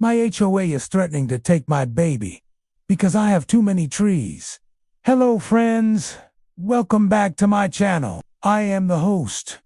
My HOA is threatening to take my baby because I have too many trees. Hello friends, welcome back to my channel. I am the host.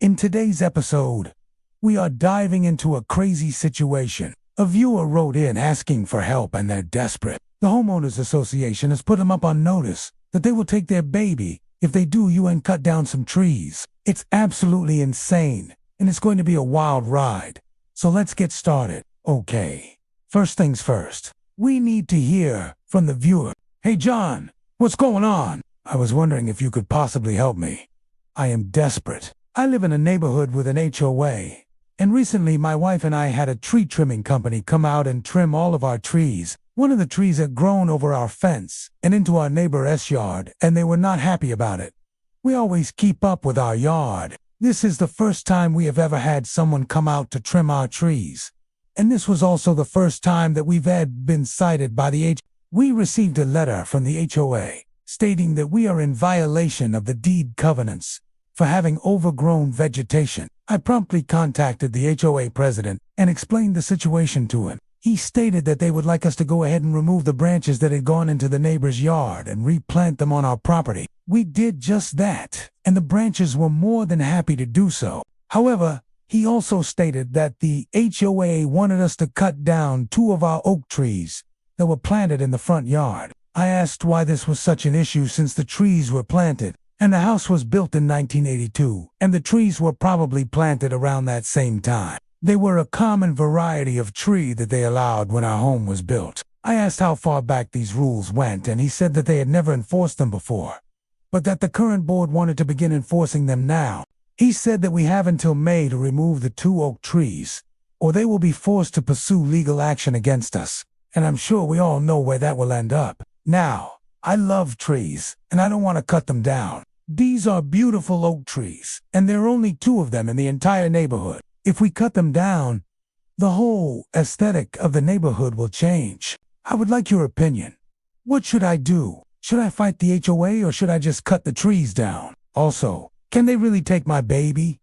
In today's episode, we are diving into a crazy situation. A viewer wrote in asking for help and they're desperate. The Homeowners Association has put them up on notice that they will take their baby if they do you and cut down some trees. It's absolutely insane and it's going to be a wild ride. So let's get started. Okay, first things first. We need to hear from the viewer. Hey John, what's going on? I was wondering if you could possibly help me. I am desperate. I live in a neighborhood with an HOA, and recently my wife and I had a tree trimming company come out and trim all of our trees. One of the trees had grown over our fence and into our neighbor's yard, and they were not happy about it. We always keep up with our yard. This is the first time we have ever had someone come out to trim our trees. And this was also the first time that we've been cited by the We received a letter from the HOA stating that we are in violation of the deed covenants for having overgrown vegetation. I promptly contacted the HOA president and explained the situation to him. He stated that they would like us to go ahead and remove the branches that had gone into the neighbor's yard and replant them on our property. We did just that, and the branches were more than happy to do so. However, he also stated that the HOA wanted us to cut down 2 of our oak trees that were planted in the front yard. I asked why this was such an issue since the trees were planted, and the house was built in 1982, and the trees were probably planted around that same time. They were a common variety of tree that they allowed when our home was built. I asked how far back these rules went, and he said that they had never enforced them before, but that the current board wanted to begin enforcing them now. He said that we have until May to remove the 2 oak trees, or they will be forced to pursue legal action against us, and I'm sure we all know where that will end up. Now, I love trees, and I don't want to cut them down. These are beautiful oak trees, and there are only 2 of them in the entire neighborhood. If we cut them down, the whole aesthetic of the neighborhood will change. I would like your opinion. What should I do? Should I fight the HOA or should I just cut the trees down? Also, can they really take my baby?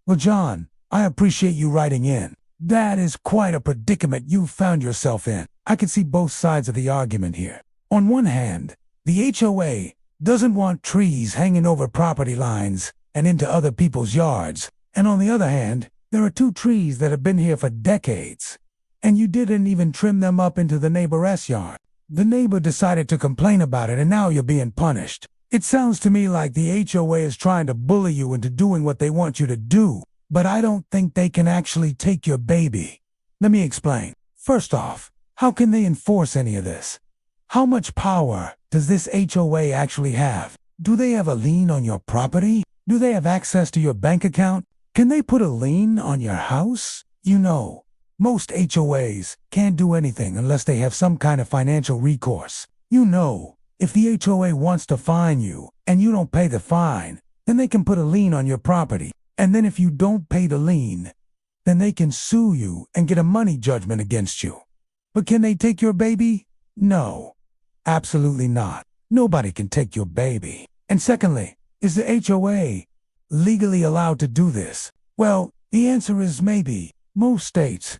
Well, John, I appreciate you writing in. That is quite a predicament you've found yourself in. I can see both sides of the argument here. On one hand, the HOA doesn't want trees hanging over property lines and into other people's yards. And on the other hand, there are 2 trees that have been here for decades, and you didn't even trim them up into the neighbor's yard. The neighbor decided to complain about it, and now you're being punished. It sounds to me like the HOA is trying to bully you into doing what they want you to do, but I don't think they can actually take your baby. Let me explain. First off, how can they enforce any of this? How much power does this HOA actually have? Do they have a lien on your property? Do they have access to your bank account? Can they put a lien on your house? You know, most HOAs can't do anything unless they have some kind of financial recourse. You know, if the HOA wants to fine you and you don't pay the fine, then they can put a lien on your property. And then if you don't pay the lien, then they can sue you and get a money judgment against you. But can they take your baby? No, absolutely not. Nobody can take your baby. And secondly, is the HOA legally allowed to do this? Well, the answer is maybe. Most states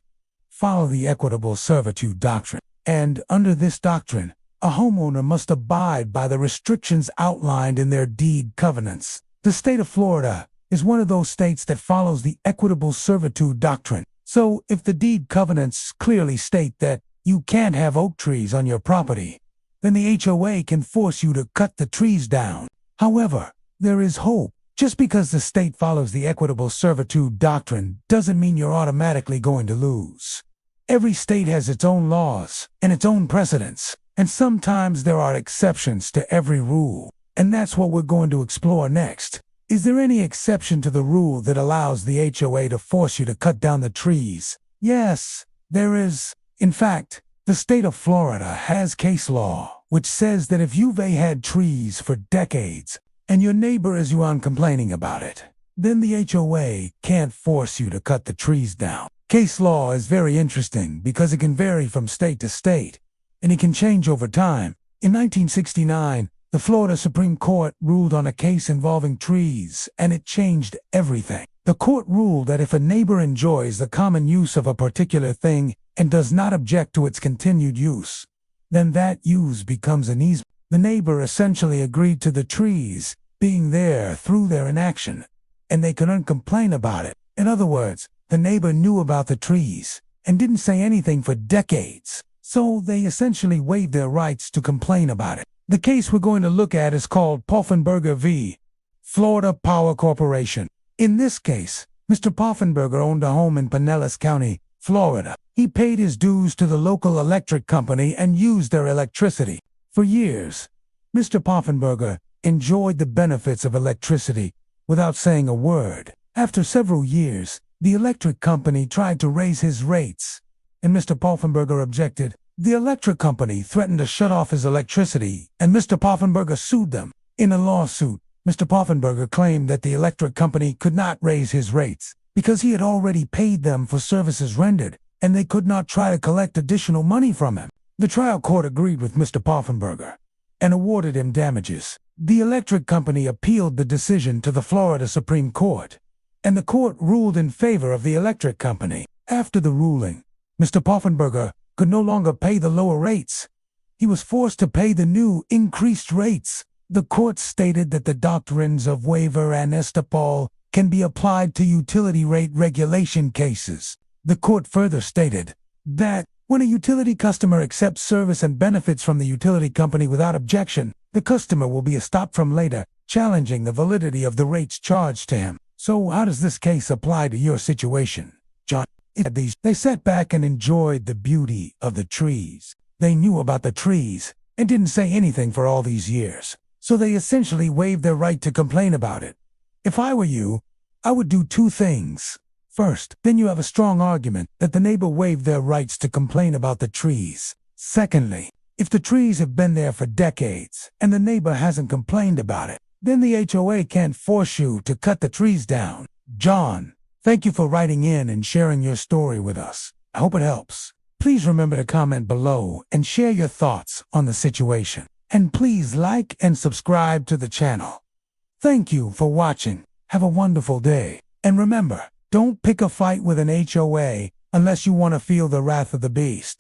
follow the equitable servitude doctrine, and under this doctrine, a homeowner must abide by the restrictions outlined in their deed covenants. The state of Florida is one of those states that follows the equitable servitude doctrine. So if the deed covenants clearly state that you can't have oak trees on your property, then the HOA can force you to cut the trees down. However, there is hope. Just because the state follows the equitable servitude doctrine doesn't mean you're automatically going to lose. Every state has its own laws and its own precedents, and sometimes there are exceptions to every rule. And that's what we're going to explore next. Is there any exception to the rule that allows the HOA to force you to cut down the trees? Yes, there is. In fact, the state of Florida has case law which says that if you've had trees for decades and your neighbor is you on complaining about it, then the HOA can't force you to cut the trees down. Case law is very interesting because it can vary from state to state, and it can change over time. In 1969, the Florida Supreme Court ruled on a case involving trees, and it changed everything. The court ruled that if a neighbor enjoys the common use of a particular thing, and does not object to its continued use, then that use becomes an easement. The neighbor essentially agreed to the trees being there through their inaction, and they couldn't complain about it. In other words, the neighbor knew about the trees and didn't say anything for decades, so they essentially waived their rights to complain about it. The case we're going to look at is called Poffenberger v. Florida Power Corporation. In this case, Mr. Poffenberger owned a home in Pinellas County, Florida. He paid his dues to the local electric company and used their electricity. For years, Mr. Poffenberger enjoyed the benefits of electricity without saying a word. After several years, the electric company tried to raise his rates, and Mr. Poffenberger objected. The electric company threatened to shut off his electricity, and Mr. Poffenberger sued them. In a lawsuit, Mr. Poffenberger claimed that the electric company could not raise his rates because he had already paid them for services rendered, and they could not try to collect additional money from him. The trial court agreed with Mr. Poffenberger and awarded him damages. The electric company appealed the decision to the Florida Supreme Court, and the court ruled in favor of the electric company. After the ruling, Mr. Poffenberger could no longer pay the lower rates. He was forced to pay the new, increased rates. The court stated that the doctrines of waiver and estoppel can be applied to utility rate regulation cases. The court further stated that when a utility customer accepts service and benefits from the utility company without objection, the customer will be stopped from later challenging the validity of the rates charged to him. So how does this case apply to your situation, John? They sat back and enjoyed the beauty of the trees. They knew about the trees and didn't say anything for all these years, so they essentially waived their right to complain about it. If I were you, I would do two things. First, then you have a strong argument that the neighbor waived their rights to complain about the trees. Secondly, if the trees have been there for decades and the neighbor hasn't complained about it, then the HOA can't force you to cut the trees down. John, thank you for writing in and sharing your story with us. I hope it helps. Please remember to comment below and share your thoughts on the situation. And please like and subscribe to the channel. Thank you for watching. Have a wonderful day. And remember, don't pick a fight with an HOA unless you want to feel the wrath of the beast.